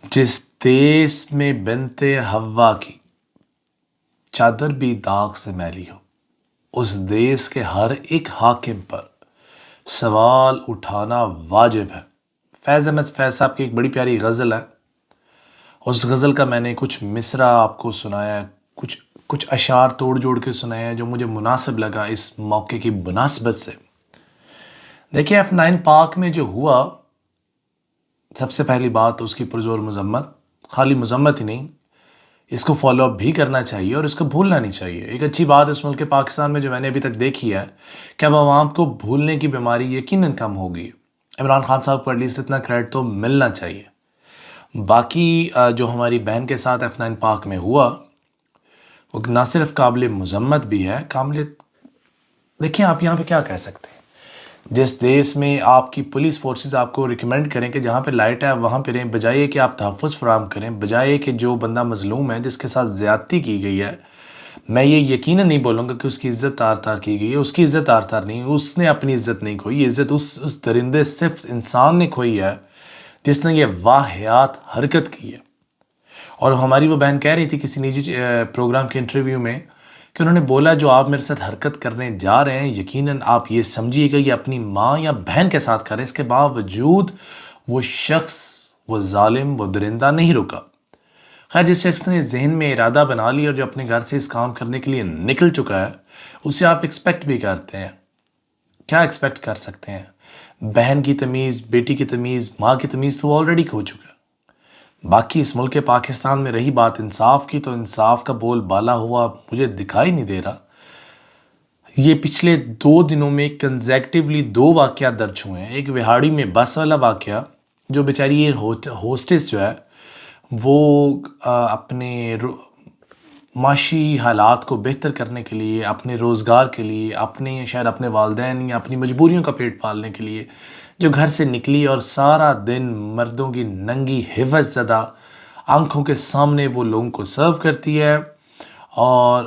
جس دیس میں بنت حوا کی چادر بھی داغ سے میلی ہو، اس دیس کے ہر ایک حاکم پر سوال اٹھانا واجب ہے۔ فیض احمد فیض صاحب کی ایک بڑی پیاری غزل ہے، اس غزل کا میں نے کچھ مصرع آپ کو سنایا، کچھ اشعار توڑ جوڑ کے سنایا ہیں جو مجھے مناسب لگا اس موقع کی مناسبت سے۔ دیکھیے F9 پاک میں جو ہوا، سب سے پہلی بات اس کی پرزور مذمت، خالی مذمت ہی نہیں، اس کو فالو اپ بھی کرنا چاہیے اور اس کو بھولنا نہیں چاہیے۔ ایک اچھی بات اس ملک پاکستان میں جو میں نے ابھی تک دیکھی ہے کہ اب عوام کو بھولنے کی بیماری یقیناً کم ہوگی۔ عمران خان صاحب کو ایٹ لیسٹ اتنا کریڈٹ تو ملنا چاہیے۔ باقی جو ہماری بہن کے ساتھ F9 پاک میں ہوا وہ نہ صرف قابل مذمت بھی ہے، دیکھیں آپ یہاں پہ کیا کہہ سکتے ہیں۔ جس دیس میں آپ کی پولیس فورسز آپ کو ریکمینڈ کریں کہ جہاں پہ لائٹ ہے وہاں پہ رہیں، بجائے کہ آپ تحفظ فراہم کریں، بجائے کہ جو بندہ مظلوم ہے جس کے ساتھ زیادتی کی گئی ہے، میں یہ یقیناً نہیں بولوں گا کہ اس کی عزت تار تار کی گئی ہے، اس کی عزت تار تار نہیں، اس نے اپنی عزت نہیں کھوئی، عزت اس درندے صرف انسان نے کھوئی ہے جس نے یہ واہیات حرکت کی ہے۔ اور ہماری وہ بہن کہہ رہی تھی کسی نجی پروگرام کے انٹرویو میں کہ انہوں نے بولا جو آپ میرے ساتھ حرکت کرنے جا رہے ہیں یقیناً آپ یہ سمجھیے گا یہ اپنی ماں یا بہن کے ساتھ کر رہے ہیں، اس کے باوجود وہ شخص، وہ ظالم، وہ درندہ نہیں رکا۔ خیر جس شخص نے ذہن میں ارادہ بنا لی اور جو اپنے گھر سے اس کام کرنے کے لیے نکل چکا ہے اسے آپ ایکسپیکٹ بھی کرتے ہیں۔ کیا ایکسپیکٹ کر سکتے ہیں؟ بہن کی تمیز، بیٹی کی تمیز، ماں کی تمیز تو وہ آلریڈی کھو چکا ہے۔ باقی اس ملک پاکستان میں رہی بات انصاف کی، تو انصاف کا بول بالا ہوا مجھے دکھائی نہیں دے رہا۔ یہ پچھلے 2 دنوں میں کنزیکٹیولی 2 واقعات درج ہوئے ہیں۔ ایک وہاڑی میں بس والا واقعہ، جو بیچاری یہ ہوسٹس جو ہے وہ اپنے معاشی حالات کو بہتر کرنے کے لیے، اپنے روزگار کے لیے، شاید اپنے والدین یا اپنی مجبوریوں کا پیٹ پالنے کے لیے جو گھر سے نکلی اور سارا دن مردوں کی ننگی حوث زدہ آنکھوں کے سامنے وہ لوگوں کو سرو کرتی ہے، اور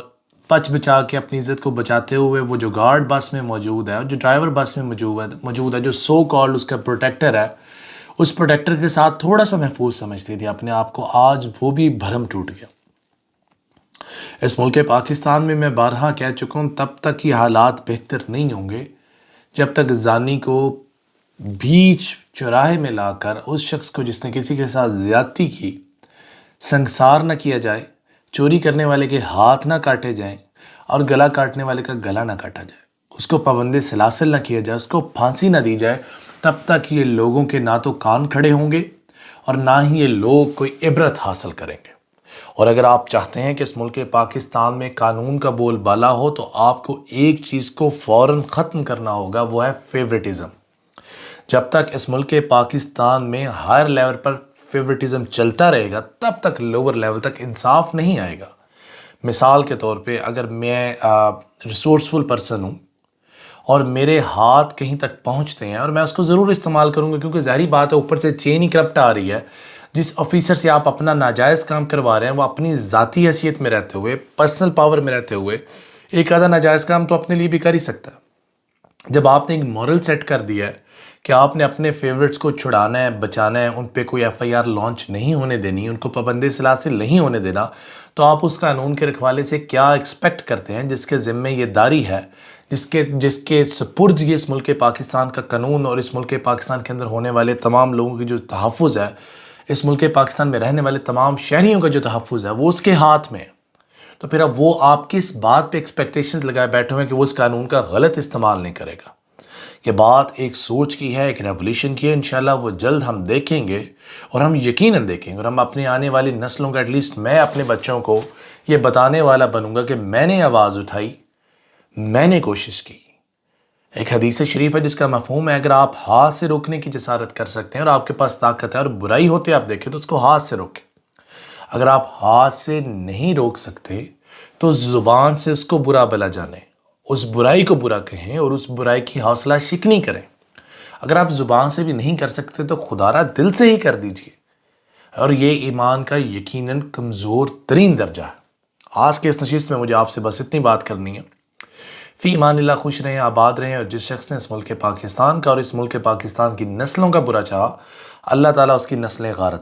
بچ بچا کے اپنی عزت کو بچاتے ہوئے وہ جو گارڈ بس میں موجود ہے، جو ڈرائیور بس میں موجود ہے، جو سو کالڈ اس کا پروٹیکٹر ہے، اس پروٹیکٹر کے ساتھ تھوڑا سا محفوظ سمجھتی تھی اپنے آپ کو، آج وہ بھی بھرم ٹوٹ گیا۔ اس ملک پاکستان میں بارہا کہہ چکا ہوں، تب تک یہ حالات بہتر نہیں ہوں گے جب تک زانی کو بیچ چوراہے میں لا کر اس شخص کو جس نے کسی کے ساتھ زیادتی کی سنگسار نہ کیا جائے، چوری کرنے والے کے ہاتھ نہ کاٹے جائیں اور گلا کاٹنے والے کا گلا نہ کاٹا جائے، اس کو پابند سلاسل نہ کیا جائے، اس کو پھانسی نہ دی جائے، تب تک یہ لوگوں کے نہ تو کان کھڑے ہوں گے اور نہ ہی یہ لوگ کوئی عبرت حاصل کریں گے۔ اور اگر آپ چاہتے ہیں کہ اس ملک پاکستان میں قانون کا بول بالا ہو تو آپ کو ایک چیز کو فوراً ختم کرنا ہوگا، وہ ہے فیورٹزم۔ جب تک اس ملک پاکستان میں ہائر لیول پر فیورٹزم چلتا رہے گا تب تک لوور لیول تک انصاف نہیں آئے گا۔ مثال کے طور پہ اگر میں ریسورسفل پرسن ہوں اور میرے ہاتھ کہیں تک پہنچتے ہیں اور میں اس کو ضرور استعمال کروں گا، کیونکہ ظاہری بات ہے اوپر سے چین ہی کرپٹ آ رہی ہے۔ جس آفیسر سے آپ اپنا ناجائز کام کروا رہے ہیں وہ اپنی ذاتی حیثیت میں رہتے ہوئے، پرسنل پاور میں رہتے ہوئے ایک آدھا ناجائز کام تو اپنے لیے بھی کر ہی سکتا ہے۔ جب آپ نے ایک مورل سیٹ کر دیا ہے کہ آپ نے اپنے فیورٹس کو چھڑانا ہے، بچانا ہے، ان پہ کوئی FIR لانچ نہیں ہونے دینی، ان کو پابند سلاسل نہیں ہونے دینا، تو آپ اس قانون کے رکھوالے سے کیا ایکسپیکٹ کرتے ہیں جس کے ذمے یہ داری ہے، جس کے سپرد یہ اس ملک پاکستان کا قانون اور اس ملک پاکستان کے اندر ہونے والے تمام لوگوں کی جو تحفظ ہے، اس ملک پاکستان میں رہنے والے تمام شہریوں کا جو تحفظ ہے وہ اس کے ہاتھ میں ہے۔ تو پھر اب وہ آپ کس بات پہ ایکسپیکٹیشنز لگائے بیٹھے ہوئے کہ وہ اس قانون کا غلط استعمال نہیں کرے گا؟ یہ بات ایک سوچ کی ہے، ایک ریولیوشن کی ہے، انشاءاللہ وہ جلد ہم دیکھیں گے اور ہم یقیناً دیکھیں گے، اور ہم اپنی آنے والی نسلوں کا ایٹ لیسٹ میں اپنے بچوں کو یہ بتانے والا بنوں گا کہ میں نے آواز اٹھائی، میں نے کوشش کی۔ ایک حدیث شریف ہے جس کا مفہوم ہے اگر آپ ہاتھ سے روکنے کی جسارت کر سکتے ہیں اور آپ کے پاس طاقت ہے اور برائی ہوتے آپ دیکھیں تو اس کو ہاتھ سے روکیں۔ اگر آپ ہاتھ سے نہیں روک سکتے تو زبان سے اس کو برا بلا جانیں، اس برائی کو برا کہیں اور اس برائی کی حوصلہ شکنی کریں۔ اگر آپ زبان سے بھی نہیں کر سکتے تو خدا را دل سے ہی کر دیجئے، اور یہ ایمان کا یقیناً کمزور ترین درجہ ہے۔ آج کے اس نشست میں مجھے آپ سے بس اتنی بات کرنی ہے۔ فی ایمان اللہ، خوش رہیں، آباد رہیں، اور جس شخص نے اس ملک پاکستان کا اور اس ملک پاکستان کی نسلوں کا برا چاہا، اللہ تعالیٰ اس کی نسلیں غارت